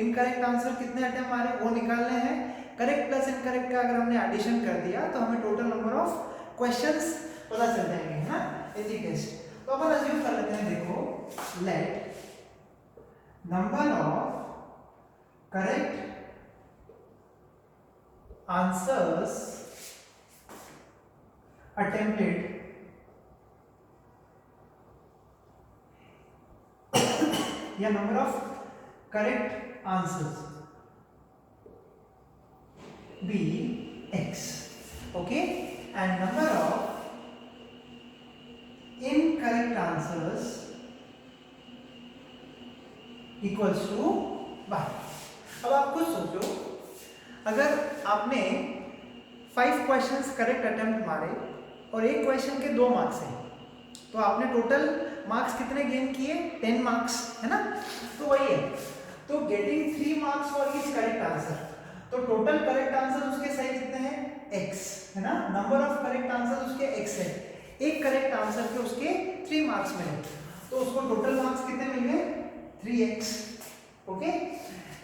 incorrect answer कितने attempt मारे वो निकालने हैं। करेक्ट प्लस इनकरेक्ट का अगर हमने एडिशन कर दिया तो हमें टोटल नंबर ऑफ क्वेश्चंस पता चल जाएंगे, है ना, इन द टेस्ट। तो अपन अज्यूम कर लेते हैं, देखो let number of correct answers attempted या number of correct answers be x, okay, and number of incorrect answers equals to y। अब आप खुद सोचो, अगर आपने 5 क्वेश्चंस करेक्ट अटेम्प्ट मारे और एक क्वेश्चन के 2 मार्क्स हैं, तो आपने टोटल मार्क्स कितने गेन किए 10 मार्क्स, है ना, तो वही है। तो getting 3 marks for each correct answer, तो टोटल करेक्ट आंसर उसके सही कितने हैं x, है ना, नंबर ऑफ करेक्ट आंसर उसके x है, एक करेक्ट आंसर के उसके 3 मार्क्स मिले, तो उसको टोटल मार्क्स कितने मिल गए 3x। Okay,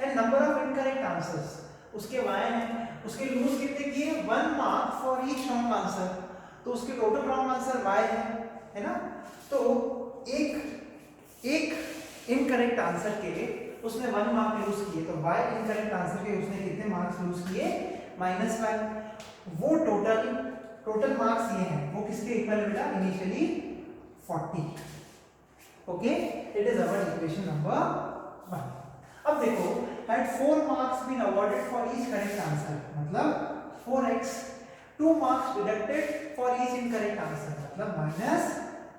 and number of incorrect answers उसके y हैं, उसके लूज कितने किए 1 mark for each wrong answer, तो उसके टोटल रॉन्ग आंसर y है ना, तो एक इनकरेक्ट आंसर के उसने 1 मार्क लूज किए, तो y इनकरेक्ट आंसर के उसने कितने मार्क्स लूज किए -5। वो टोटल मार्क्स ये हैं, वो किसके इक्वल है बेटा initially 40। Okay, it is our equation number 1। अब देखो had 4 marks been awarded for each correct answer, मतलब 4x, 2 marks deducted for each incorrect answer, मतलब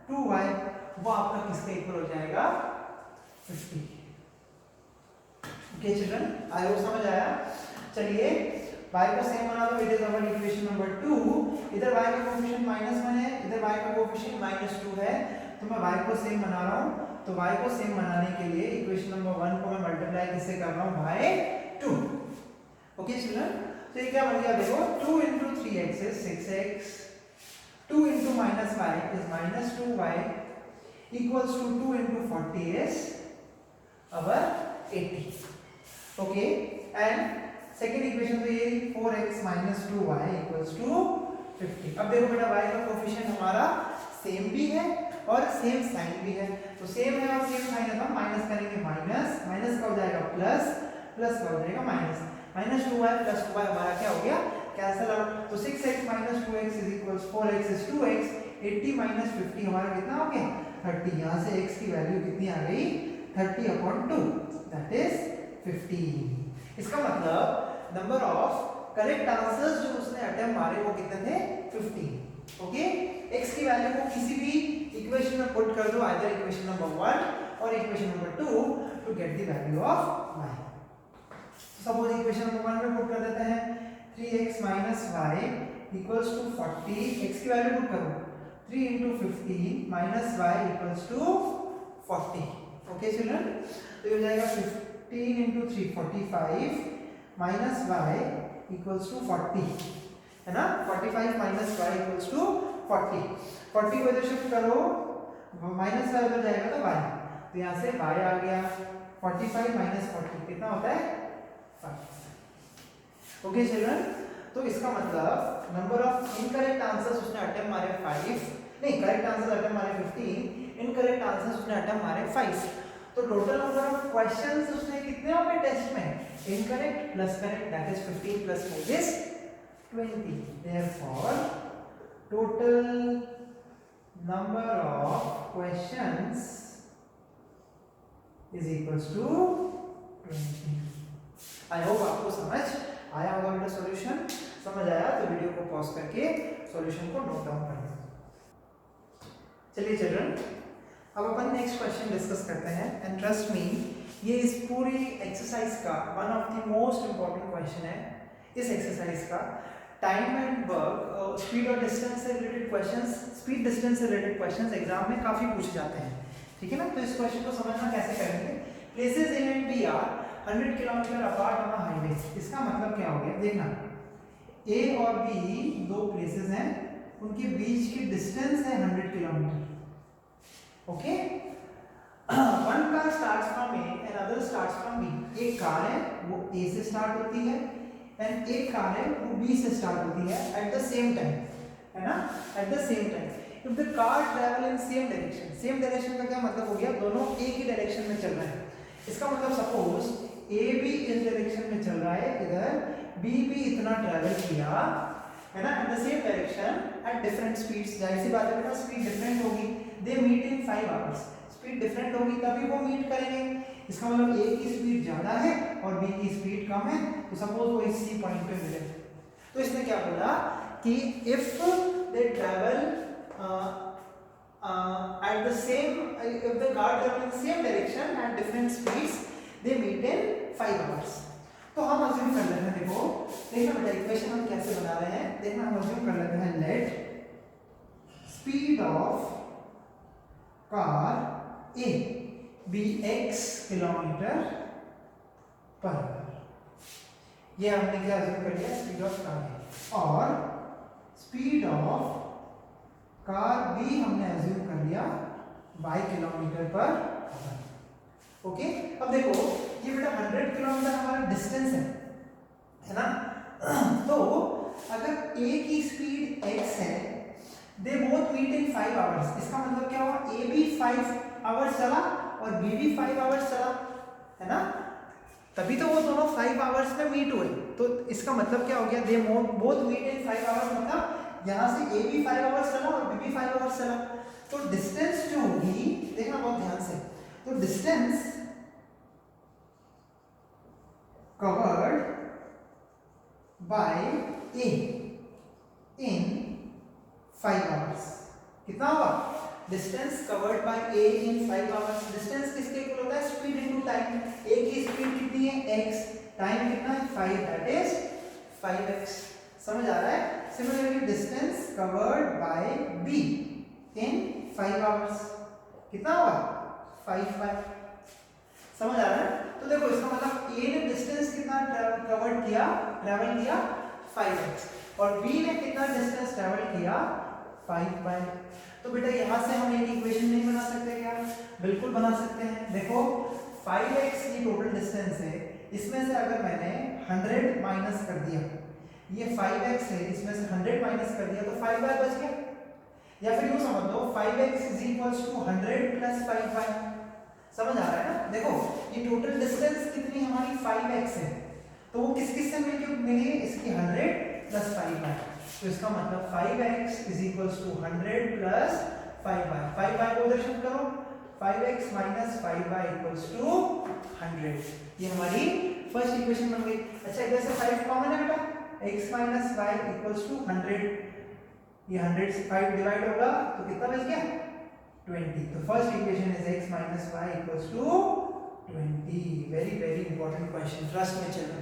-2y, वो आपका किसके इक्वल हो जाएगा 50। ओके चिल्ड्रन, आई होप समझ आया। चलिए y को सेम बना दो, it is our equation number 2। इधर y का कोएफिशिएंट -1 है, इधर y का कोएफिशिएंट -2 है, तो मैं y को सेम बना रहा हूं। तो y को सेम बनाने के लिए इक्वेशन नंबर 1 को मैं मल्टीप्लाई किससे कर रहा हूं बाय 2। ओके चिल्ड्रन, तो ये क्या बन गया देखो 2 into 3x is 6x, 2 into -y is -2y equals to 2 into 40 is our 80. Okay, and second equation तो ये 4x minus 2y equals to 50. अब देखो बेटा y का कोफिशिएंट हमारा सेम भी है और सेम साइन भी है, तो सेम है और सेम साइन है तो हम माइनस करेंगे, माइनस माइनस का हो जाएगा प्लस, प्लस का हो जाएगा minus, minus 2y plus 2y हमारा क्या हो गया, कैंसिल आउट, तो 6x minus 2x is equals 4x is 2x, 80 minus 50 हमारा कितना हो गया 30, यहाँ से x की वैल्यू कितनी आ गई 30/2, दैट इज 15. इसका मतलब नंबर ऑफ करेक्ट आंसर्स जो उसने अटेम्प्ट मारे वो कितने थे 15. ओके, x की वैल्यू को किसी भी इक्वेशन में पुट कर दो, आइदर इक्वेशन नंबर 1 और equation number 2 to get the value of y. Suppose equation number 1 में पुट कर देते हैं 3x minus y equals to 40, x की वैल्यू पुट करो 3 into 15 minus y equals to 40. Okay children, तो ये हो जाएगा 15 into 3 45 minus y equals to 40, है ना, 45 minus y equals to 40. 40 को इधर शिफ्ट करो, माइनस y उधर जाएगा तो y, तो यहाँ से y आ गया 45 minus 40 कितना होता है 5. ओके चिल्ड्रन, तो इसका मतलब नंबर ऑफ इनकरेक्ट आंसर्स उसने अटेम्प्ट मारे 5, नहीं करेक्ट आंसर्स अटेम्प्ट मारे 15, इनकरेक्ट आंसर्स उसने अटेम्प्ट मारे 5. तो टोटल नंबर ऑफ क्वेश्चंस उसने कितने होंगे टेस्ट में, incorrect plus correct, that is 15 plus 4 is 20. Therefore total number of questions is equals to 20. I hope आपको समझ आया होगा बेटा सॉल्यूशन. समझ आया तो वीडियो को पॉज करके सॉल्यूशन को नोट डाउन कर लो. चलिए चिल्ड्रन, अब अपन नेक्स्ट क्वेश्चन डिस्कस करते हैं. एंड ट्रस्ट मी, ये इस पूरी एक्सरसाइज का one of the most important question है. इस एक्सरसाइज का टाइम एंड वर्क, स्पीड और डिस्टेंस से रिलेटेड क्वेश्चंस, स्पीड डिस्टेंस से रिलेटेड क्वेश्चंस एग्जाम में काफी पूछे जाते हैं. ठीक है ना, तो इस क्वेश्चन को समझना कैसे करेंगे. Places A and B are 100 kilometre apart on a highway. इसका मतलब क्या हो गया, देखना ए और बी दो प्लेसेस हैं, उनके बीच की डिस्टेंस है 100 kilometre. Okay, one car starts from A and other starts from B. एक कार है वो ए से स्टार्ट होती है एंड एक कार है वो बी से स्टार्ट होती है एट द सेम टाइम, है ना, at the same time. If the car travel in same direction, same direction का क्या मतलब हो गया, दोनों एक ही डायरेक्शन में चल रहे हैं. इसका मतलब सपोज ए भी इस डायरेक्शन में चल रहा है, इधर बी भी इतना ट्रैवल किया, है ना, at the same direction at different speeds. जाहिर सी बात है बेटा स्पीड डिफरेंट होगी. They meet in 5 hours. Speed different होगी तभी वो मीट करेंगे. इसका मतलब ए की स्पीड ज्यादा है और बी की स्पीड कम है, तो सपोज वो इस सी पॉइंट पे मिले. तो इसने क्या बोला कि if they travel at the same, if the car travel in same direction at different speeds, they meet in 5 hours. तो हम अज्यूम कर लेते हैं, देखो देखना बेटा इक्वेशन हम कैसे बना रहे हैं. देखना हम अज्यूम कर लेते हैं let speed of car A be x kilometre per hour. ये हमने क्या अज्यूम कर लिया, स्पीड ऑफ कार ए, और स्पीड ऑफ कार बी हमने अज्यूम कर लिया y kilometre per our. Okay, अब देखो ये बेटा 100 किलोमीटर हमारा डिस्टेंस है ना. तो अगर a की स्पीड x है, they both meet in 5 hours. इसका मतलब क्या हुआ, a भी 5 आवर्स चला और b भी 5 आवर्स चला, है ना, तभी तो वो दोनों 5 आवर्स में मीट हुए. तो इसका मतलब क्या हो गया, they both meet in 5 hours, मतलब यहाँ से a भी 5 आवर्स चला और b भी 5 आवर्स चला. तो डिस्टेंस जो होगी, देखना बहुत ध्यान से, तो distance covered by a in 5 hours कितना होगा, distance covered by a in 5 hours. Distance किसके इक्वल होता है, स्पीड इनटू टाइम. a की स्पीड कितनी है x, टाइम कितना है 5, दैट इज 5x. समझ आ रहा है. Similarly distance covered by b in 5 hours कितना होगा 5. समझ आ रहा है. तो देखो इसका मतलब a ने डिस्टेंस कितना ट्रैवल किया 5x और b ने कितना डिस्टेंस ट्रैवल किया 5y। तो बेटा यहाँ से हम एक इक्वेशन नहीं बना सकते क्या? बिल्कुल बना सकते हैं। देखो 5x की टोटल डिस्टेंस है, इसमें से अगर मैंने 100 माइनस कर दिया, ये 5x है, इसमें से 100 माइनस कर दिया तो 5y बच गया। या फिर यूं समझ लो 5x is equals to 100 plus 5y। समझ आ रहा है ना? देखो ये टोटल डिस्टेंस कितनी हमारी 5x है, तो वो किस किस से मिलके मिली है? इसकी 100 प्लस 5y। तो इसका मतलब 5x is equals to 100 plus 5y। 5y को उधर शिफ्ट करो, 5x minus 5y equals to 100। ये हमारी फर्स्ट इक्वेशन बन गई। अच्छा इधर से 5 कॉमन है बेटा, x minus y equals to 100। ये 100 से 5 डिवाइड होगा तो कितना बच गया? 20। तो first equation is x minus y equals to 20। Very very important question, trust में चलो।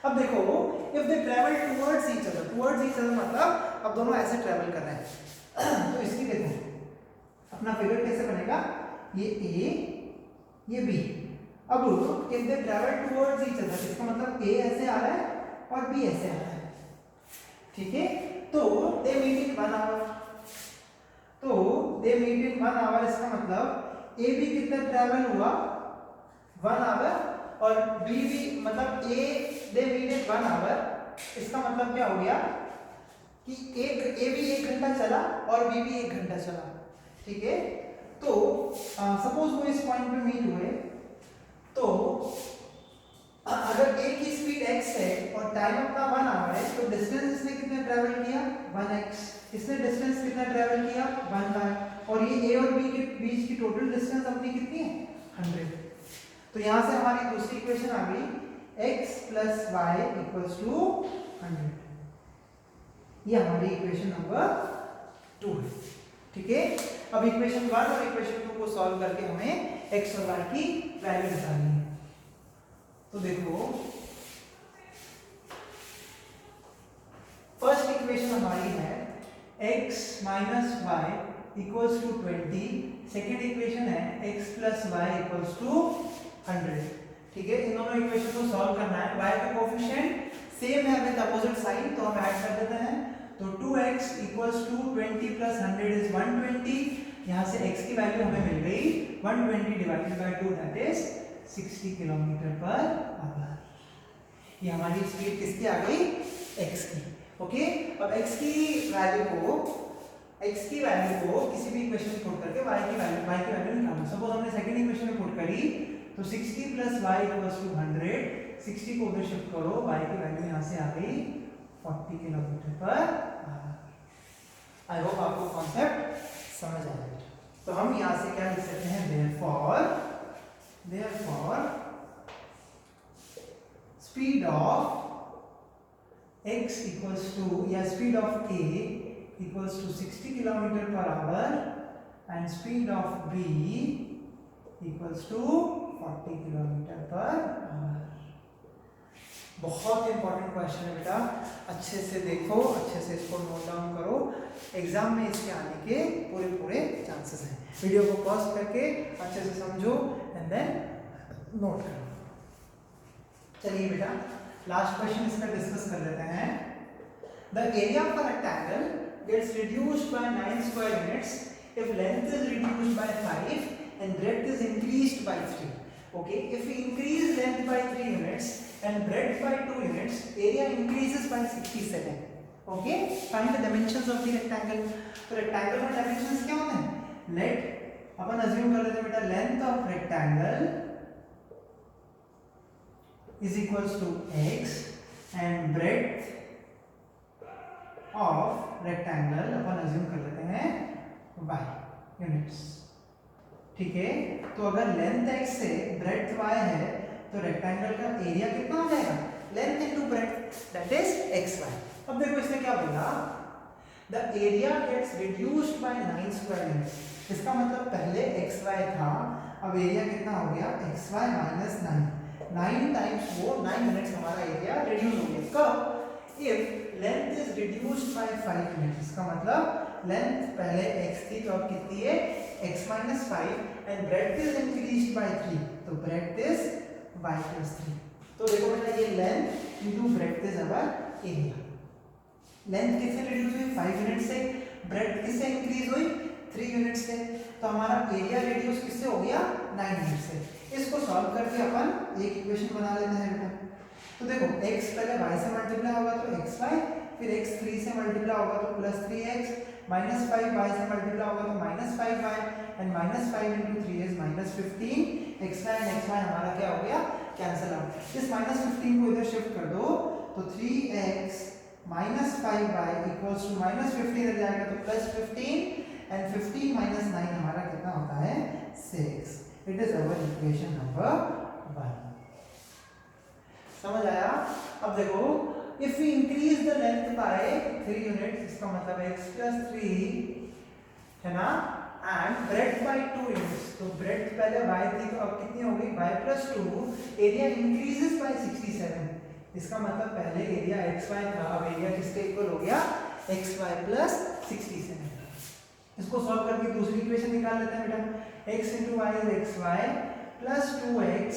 अब देखो if they travel towards each other मतलब अब दोनों ऐसे ट्रैवल कर रहे हैं तो इसकी देखो अपना फिगर कैसे बनेगा? ये a ये b। अब if they travel towards each other, इसका मतलब a ऐसे आ रहा है और b ऐसे आ रहा है, ठीक है? तो दे मीट इन 1 आवर, तो दे मीट इन 1 आवर, इसका मतलब ए बी कितना ट्रैवल हुआ? 1 आवर, और बी भी मतलब ए दे मीट इन 1 आवर, इसका मतलब क्या हो गया कि ए बी 1 घंटा चला और बी भी 1 घंटा चला, ठीक है? तो सपोज वो इस पॉइंट पे मीट हुए, तो अगर a की स्पीड x है और टाइम अपना 1 आवर है, तो डिस्टेंस इसने कितना ट्रैवल किया? 1x। इसने डिस्टेंस कितना ट्रैवल किया? 1y। और ये a और b के बीच की टोटल डिस्टेंस अपनी कितनी है? 100। तो यहां से हमारी दूसरी इक्वेशन आ गई x plus y equals to 100। ये हमारी इक्वेशन नंबर 2 है, ठीक है? अब इक्वेशन 1 और इक्वेशन 2 को सॉल्व करके हमें x और y की वैल्यू निकालनी है। तो देखो फर्स्ट इक्वेशन हमारी है x minus y equals to 20, second equation है x plus y equals to 100, ठीक है? इन दोनों इक्वेशन को सॉल्व करना है। y का कोएफिशिएंट सेम है विद अपोजिट साइन, तो हम ऐड कर देते हैं। तो 2x equals to 20 plus 100 is 120। यहाँ से x की वैल्यू हमें मिल गई 120 divided by 2 that is 60 kilometre per hour. ये हमारी स्पीड किसकी आ गई? x की, ओके? अब x की वैल्यू को किसी भी इक्वेशन में पुट करके y की वैल्यू निकालना। सपोज हमने सेकंड इक्वेशन में पुट करी तो 60 प्लस y इक्वल्स टू 100, 60 को उधर शिफ्ट करो, y की वैल्यू यहाँ से आ गई 40 kilometre per our. I hope आपको कॉन्सेप्ट समझ आ गया। तो हम यहाँ से क्या लिख सकते हैं? therefore speed of x equals to, या speed of a equals to 60 kilometer per hour and speed of b equals to 40 kilometer per hour। बहुत इंपॉर्टेंट क्वेश्चन है बेटा, अच्छे से देखो, अच्छे से इसको नोट डाउन करो, एग्जाम में इसके आने के पूरे चांसेस हैं। वीडियो को पॉज करके अच्छे से समझो एंड देन नोट करो। चलिए बेटा लास्ट क्वेश्चन इसका डिस्कस कर लेते हैं। The area of a rectangle gets reduced by 9 square units if length is reduced by 5 and breadth is increased by 3. Okay, if we increase length by 3 units and breadth by 2 units, area increases by 67. Okay, find the dimensions of the rectangle. तो rectangle में dimensions क्या होते हैं? Let अपन assume कर लेते हैं बेटा length of rectangle is equals to x and breadth of rectangle upon assume कर लेते हैं y units, ठीक है? तो अगर लेंथ x है ब्रेड्थ y है तो रेक्टेंगल का एरिया कितना हो जाएगा? Length into breadth that is xy। अब देखो इसने क्या बोला? The area gets reduced by 9 square units. इसका मतलब पहले xy था, अब एरिया कितना हो गया? xy minus 9। 9 टाइम्स वो 9 यूनिट्स हमारा एरिया रिड्यूस हो गया। कब? If length is reduced by 5 units. इसका मतलब लेंथ पहले x थी तो अब कितनी है? x minus 5 and breadth is increased by 3, तो breadth is y plus 3। तो देखो बेटा ये length into breadth is our area। Length किससे रिड्यूस हुई? 5 यूनिट से। ब्रेड्थ किससे इंक्रीज हुई 3 यूनिट से, तो हमारा एरिया रेडियस किससे हो गया 9 यूनिट से। इसको सॉल्व करके अपन एक इक्वेशन बना लेते हैं बेटा। तो देखो x पहले y से मल्टीप्लाई होगा तो xy, फिर x 3 से मल्टीप्लाई होगा तो प्लस 3x, माइनस 5y से मल्टीप्लाई होगा तो minus 5y, and minus 5 into 3 is minus 15। xy and xy हमारा क्या हो गया कैंसिल आउट। इस माइनस 15 को इधर शिफ्ट कर दो तो 3x minus 5y equals to minus 15 आ जाएगा तो प्लस 15, एंड 15 माइनस 9 हमारा कितना होता है 6। It is our equation number 1। समझ आया? अब देखो, if we increase the length by 3 units, इसका मतलब x प्लस 3 है ना, एंड ब्रेड्थ बाय 2 यूनिट्स, तो ब्रेड्थ पहले y थी तो अब कितनी हो गई y plus 2, area increases by 67। इसका मतलब पहले एरिया xy था, अब एरिया किसके इक्वल हो गया xy प्लस 67। इसको सॉल्व करके दूसरी इक्वेशन निकाल लेते हैं बेटा। x into y is xy plus 2x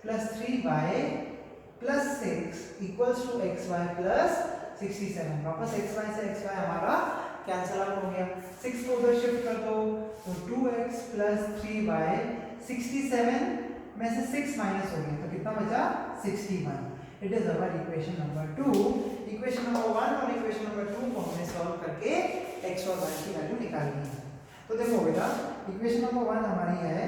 plus 3y plus 6 equals to xy plus 67। वापस xy से xy हमारा कैंसिल आउट हो गया। 6 को उधर शिफ्ट कर दो तो 2x प्लस 3y, 67 में से 6 माइनस हो गया तो कितना बचा 61। It is our equation number 2। Equation number 1 और इक्वेशन नंबर 2 को हमने सॉल्व करके x और y की वैल्यू निकालनी है। तो देखो बेटा, इक्वेशन नंबर 1 हमारी है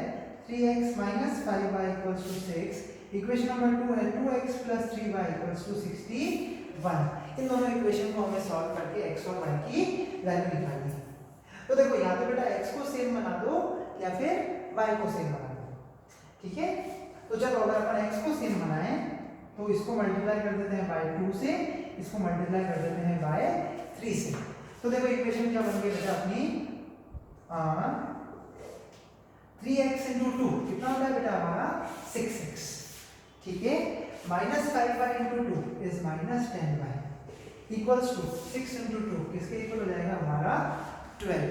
3x minus 5y equals to 6। Equation number 2 है 2x plus 3y equals to 61। इन दोनों इक्वेशन को हमें सॉल्व करके x और y की वैल्यू निकालनी है। तो देखो, या तो बेटा x को सेम बना दो या फिर y को सेम बना दो, ठीक है। तो जब अगर अपन x को सेम बनाएं तो इसको मल्टीप्लाई कर देते हैं बाय 2 से, इसको मल्टीप्लाई कर देते हैं बाय 3 से। तो देखो इक्वेशन क्या बन गई बेटा अपनी 3x इंटू 2 कितना होता है बेटा हमारा 6x, ठीक है। Minus 5y into 2 is minus 10y equals to 6 into 2 किसके इक्वल हो जाएगा हमारा 12,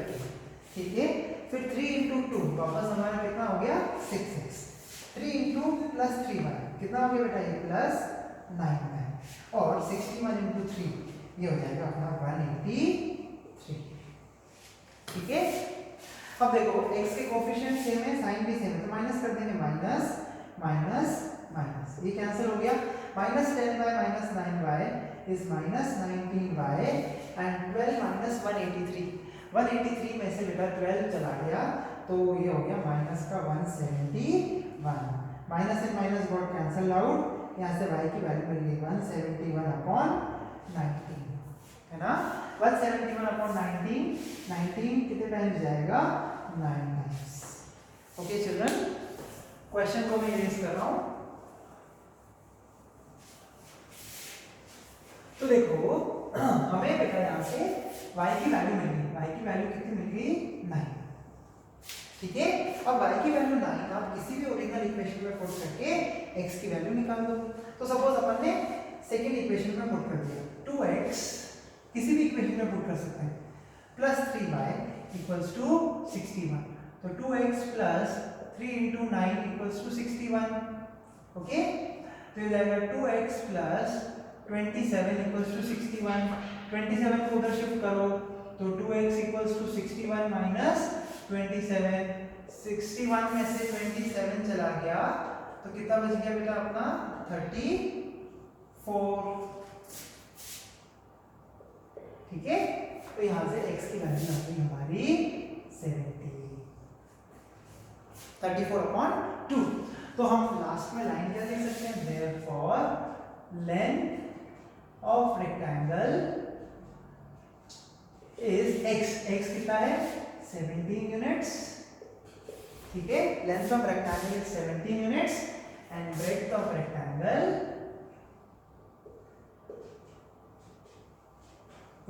ठीक है। फिर 3 इंटू 2 वापस हमारा कितना हो गया 6x, 3 इंटू प्लस 3y कितना हो गया बेटा ये प्लस 9y, और 61 इंटू 3 ये हो जाएगा अपना 183, ठीक है। अब देखो x के कोफिशिएंट सेम है, साइन भी सेम है, तो माइनस कर देंगे माइनस माइनस माइनस, ये कैंसिल हो गया। Minus 10y minus 9y is minus 19y, and 12 minus 183 में से बेटा 12 चला गया तो ये हो गया माइनस का 171। Minus and minus got cancel out, यहाँ से y की वैल्यू मिल गई 171 अपॉन 19, है ना। 171 अपॉन 19 कितने टाइम्स जाएगा 9 टाइम्स। ओके चिल्ड्रन, क्वेश्चन को मैं इरेज कर रहा हूं। तो देखो हमें बेटा यहाँ से y की वैल्यू मिल गई, y की वैल्यू कितनी मिल गई 9, ठीक है। अब y की वैल्यू 9 आप किसी भी ओरिजिनल इक्वेशन में पुट करके x की वैल्यू निकाल दो। तो सपोज अपन ने सेकेंड इक्वेशन में पुट कर दिया 2x, किसी भी इक्वेशन में पुट कर सकते हैं, प्लस 3y इक्वल्स टू 61, तो 2x plus 3 into 9 equals to 61, okay. तो ये जाएगा 2x प्लस 27 इक्वल्स टू 61, 27 को उधर शिफ्ट करो तो 2x इक्वल्स टू 61 माइनस 27, 61 में से 27 चला गया तो कितना बच गया बेटा अपना 34, ठीक है। तो यहां से x की वैल्यू आ गई हमारी 34 अपॉन 2। तो हम लास्ट में लाइन क्या लिख सकते हैं, therefore length of rectangle is x कितना है 17 यूनिट्स, ठीक है। Length of rectangle is 17 units and breadth of rectangle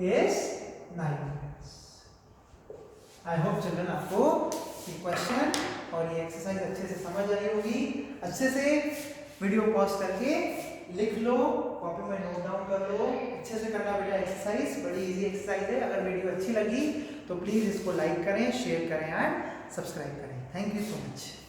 is 9 units. I hope children आपको ये क्वेश्चन और ये एक्सरसाइज अच्छे से समझ आई होगी। अच्छे से वीडियो पॉज करके लिख लो, कॉपी में नोट डाउन कर लो, अच्छे से करना बेटा एक्सरसाइज, बड़ी इजी एक्सरसाइज है। अगर वीडियो अच्छी लगी तो प्लीज़ इसको लाइक करें, शेयर करें एंड सब्सक्राइब करें। Thank you so much.